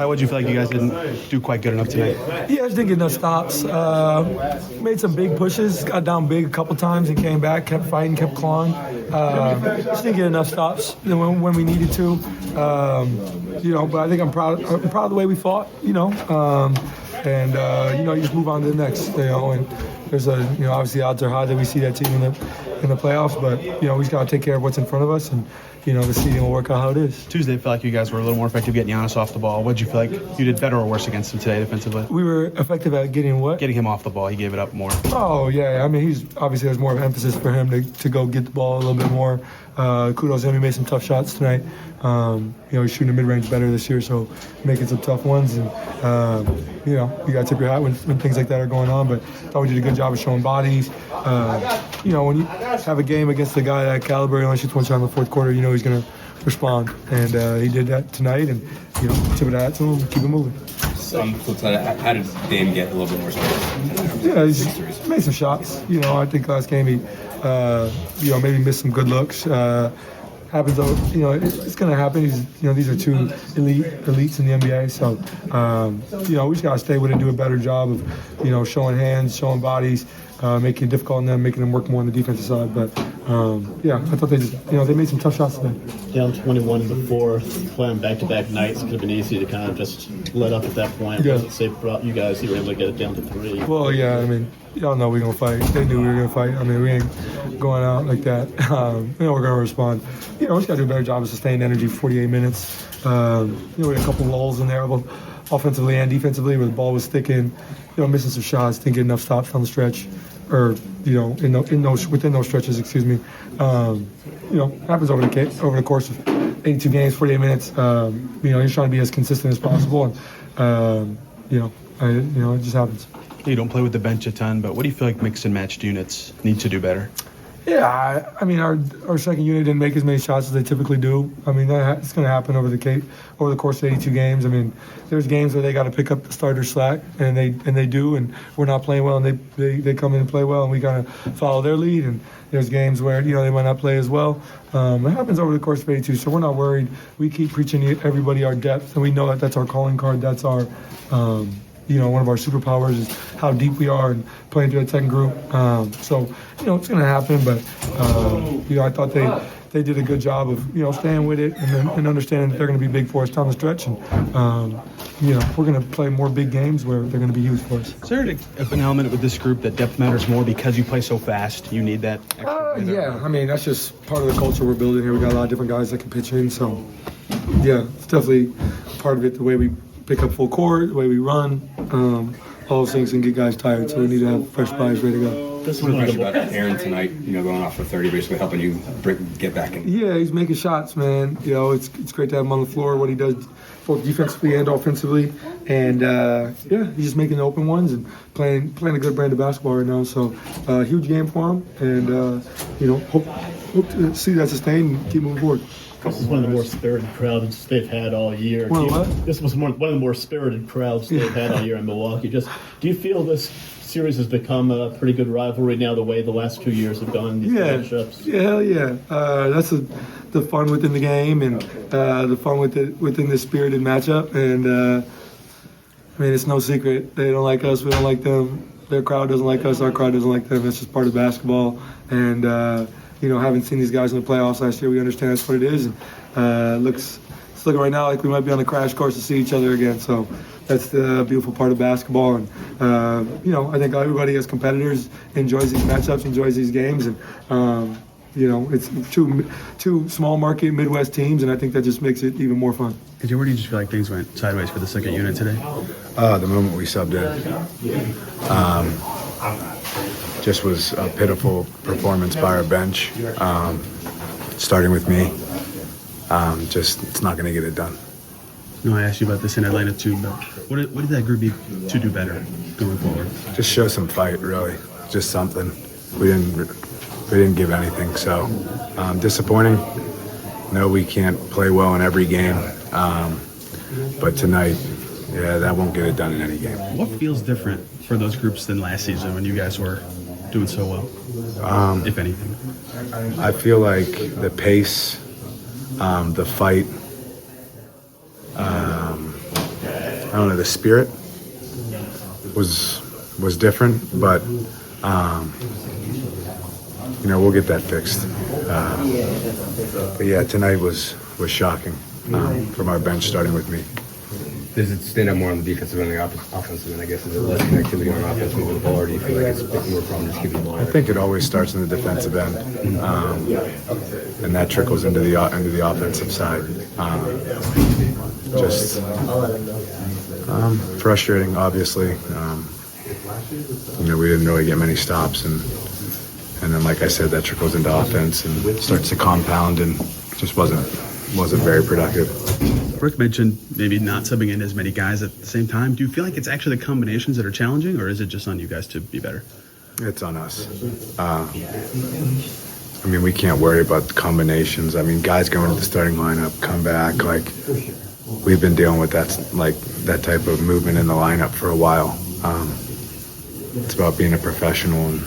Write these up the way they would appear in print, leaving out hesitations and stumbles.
Why would you feel like you guys didn't do quite good enough tonight? Yeah, I just didn't get enough stops. Made some big pushes, got down big a couple times and came back, kept fighting, kept clawing. Just didn't get enough stops when we needed to. But I think I'm proud of the way we fought, you just move on to the next, and there's obviously odds are high that we see that team in the playoffs, but, we just got to take care of what's in front of us, and, the seeding will work out how it is. Tuesday, I felt like you guys were a little more effective getting Giannis off the ball. What did you feel like you did better or worse against him today defensively? We were effective at getting what? Getting him off the ball. He gave it up more. Oh, yeah. I mean, he's obviously there's more of an emphasis for him to go get the ball a little bit more. Kudos to him. He made some tough shots tonight. He's shooting the mid-range better this year, so making some tough ones. And, you got to tip your hat when things like that are going on. But I thought we did a good job of showing bodies. When you have a game against a guy that caliber, he only shoots one shot in the fourth quarter, he's going to respond. And he did that tonight. And, tip of the hat to him, keep it moving. On the flip side, how did Dame get a little bit more space? Yeah, he's made some shots. I think last game he, maybe missed some good looks. Happens though, it's going to happen. These are two elites in the NBA. So, we just got to stay with it and do a better job of, showing hands, showing bodies, making it difficult on them, making them work more on the defensive side. But, I thought they just, they made some tough shots today. Down 21 in the fourth, playing back-to-back nights, could have been easy to kind of just let up at that point. Yeah. But it brought you guys, you were able to get it down to 3. Well, yeah, I mean, y'all know we're going to fight. They knew we were going to fight. I mean, we ain't going out like that. We're going to respond. We just got to do a better job of sustaining energy for 48 minutes. We had a couple lulls in there, both offensively and defensively, where the ball was sticking, missing some shots, didn't get enough stops on the stretch, or, within those stretches, excuse me. Happens over the course of 82 games, 48 minutes. You're trying to be as consistent as possible, and, it just happens. You don't play with the bench a ton, but what do you feel like mix and matched units need to do better? Yeah, I mean, our second unit didn't make as many shots as they typically do. I mean, it's going to happen over the course of 82 games. I mean, there's games where they got to pick up the starter slack, and they do, and we're not playing well, and they come in and play well, and we kind of follow their lead. And there's games where they might not play as well. It happens over the course of 82, so we're not worried. We keep preaching to everybody our depth, and we know that that's our calling card. That's our one of our superpowers is how deep we are and playing through a second group. So, it's going to happen, but, I thought they did a good job of, staying with it and understanding that they're going to be big for us down the stretch. And, we're going to play more big games where they're going to be huge for us. Is there an element with this group that depth matters more because you play so fast? You need that extra yeah, I mean, that's just part of the culture we're building here. We got a lot of different guys that can pitch in. So, yeah, it's definitely part of it, the way we pick up full court, the way we run, all those things can get guys tired, so we need to have fresh bodies ready to go. This was question about Aaron tonight, going off for 30, basically helping you get back in. Yeah, he's making shots, man. It's great to have him on the floor, what he does both defensively and offensively. And, he's just making the open ones and playing a good brand of basketball right now. So, huge game for him, and, hope to see that sustained and keep moving forward. This is one of the more spirited crowds they've had all year. This was one of the more spirited crowds they've had all year in Milwaukee. Do you feel this series has become a pretty good rivalry now, the way the last 2 years have gone? These matchups? Yeah, hell yeah. That's the fun within the game and the fun within the spirited matchup. And, it's no secret. They don't like us. We don't like them. Their crowd doesn't like us. Our crowd doesn't like them. It's just part of basketball. And, having seen these guys in the playoffs last year, we understand that's what it is. And it's looking right now like we might be on a crash course to see each other again. So that's the beautiful part of basketball. And, I think everybody as competitors enjoys these matchups, enjoys these games. And, it's two small market Midwest teams, and I think that just makes it even more fun. Where do you just feel like things went sideways for the second unit today? The moment we subbed in. Just was a pitiful performance by our bench, starting with me. It's not going to get it done. No, I asked you about this in Atlanta too, but what did that group need to do better going forward? Just show some fight, really. Just something. We didn't give anything, so disappointing. No, we can't play well in every game, but tonight, that won't get it done in any game. What feels different for those groups than last season when you guys were doing so well, if anything? I feel like the pace, the fight, I don't know, the spirit was different, but we'll get that fixed. But yeah, tonight was shocking from our bench, starting with me. Does it stand out more on the defensive end than the offensive end? I guess is it less connectivity on offense moving the ball, or do you feel like it's more a problem just keeping the ball? I think it always starts in the defensive end, and that trickles into the offensive side. Just frustrating, obviously. We didn't really get many stops, and then, like I said, that trickles into offense and starts to compound, and just wasn't very productive. Rick mentioned maybe not subbing in as many guys at the same time. Do you feel like it's actually the combinations that are challenging, or is it just on you guys to be better? It's on us. We can't worry about the combinations. Guys going to the starting lineup, come back. We've been dealing with that type of movement in the lineup for a while. It's about being a professional, and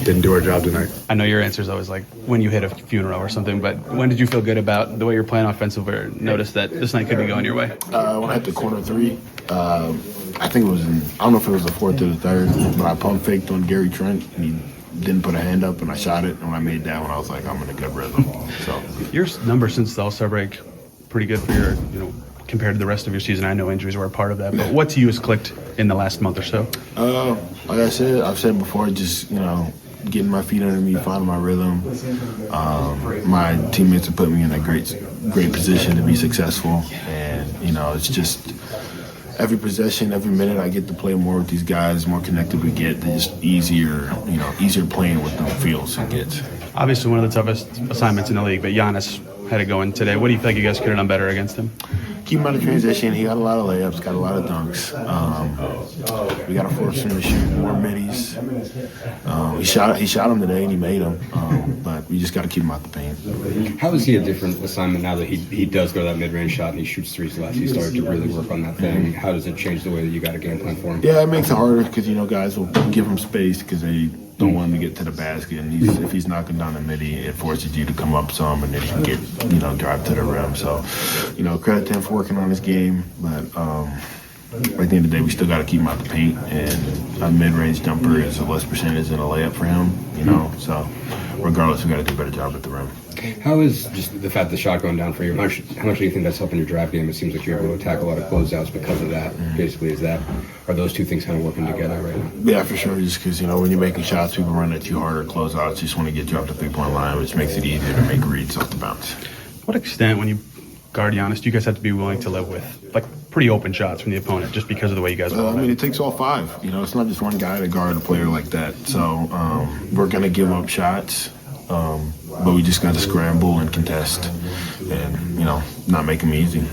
didn't do our job tonight. I know your answer is always like when you hit a funeral or something, but when did you feel good about the way you're playing offensively, or notice that this night could be going your way? When I hit the corner three, I think it was I don't know if it was the fourth or the third, but I pump faked on Gary Trent, and he didn't put a hand up, and I shot it. And when I made that one, I was like, I'm in a good rhythm. So your number since the All-Star break, pretty good for your, compared to the rest of your season. I know injuries were a part of that, but what to you has clicked in the last month or so? Like I've said before, just getting my feet under me, finding my rhythm. My teammates have put me in a great position to be successful, and it's just every possession, every minute I get to play more with these guys, more connected we get, they're just easier playing with them feels and gets. Obviously one of the toughest assignments in the league, but Giannis had it going today. What do you think you guys could have done better against him? Keep him out of transition. He got a lot of layups, got a lot of dunks. We got to force him to shoot more middies. He shot him today, and he made them. But we just got to keep him out the paint. How is he a different assignment now that he does go to that mid-range shot and he shoots threes less? He started to really work on that thing. How does it change the way that you got a game plan for him? Yeah, it makes it harder because guys will give him space because they don't want him to get to the basket, and if he's knocking down the midi, it forces you to come up some, and then he can get drive to the rim. So, credit to him for working on his game, but at the end of the day, we still got to keep him out the paint, and a mid-range jumper is a less percentage than a layup for him. So regardless, we got to do a better job at the rim. How is just the fact the shot going down for you? How much do you think that's helping your drive game? It seems like you're able to attack a lot of closeouts because of that. Basically, are those two things kind of working together right now? Yeah, for sure. Just because when you're making shots, people run at you harder. Closeouts just want to get you off the 3-point line, which makes it easier to make reads off the bounce. What extent, when you guard Giannis, do you guys have to be willing to live with pretty open shots from the opponent just because of the way you guys play? It takes all five. It's not just one guy to guard a player like that. So we're gonna give up shots. But we just got to scramble and contest and, not make them easy.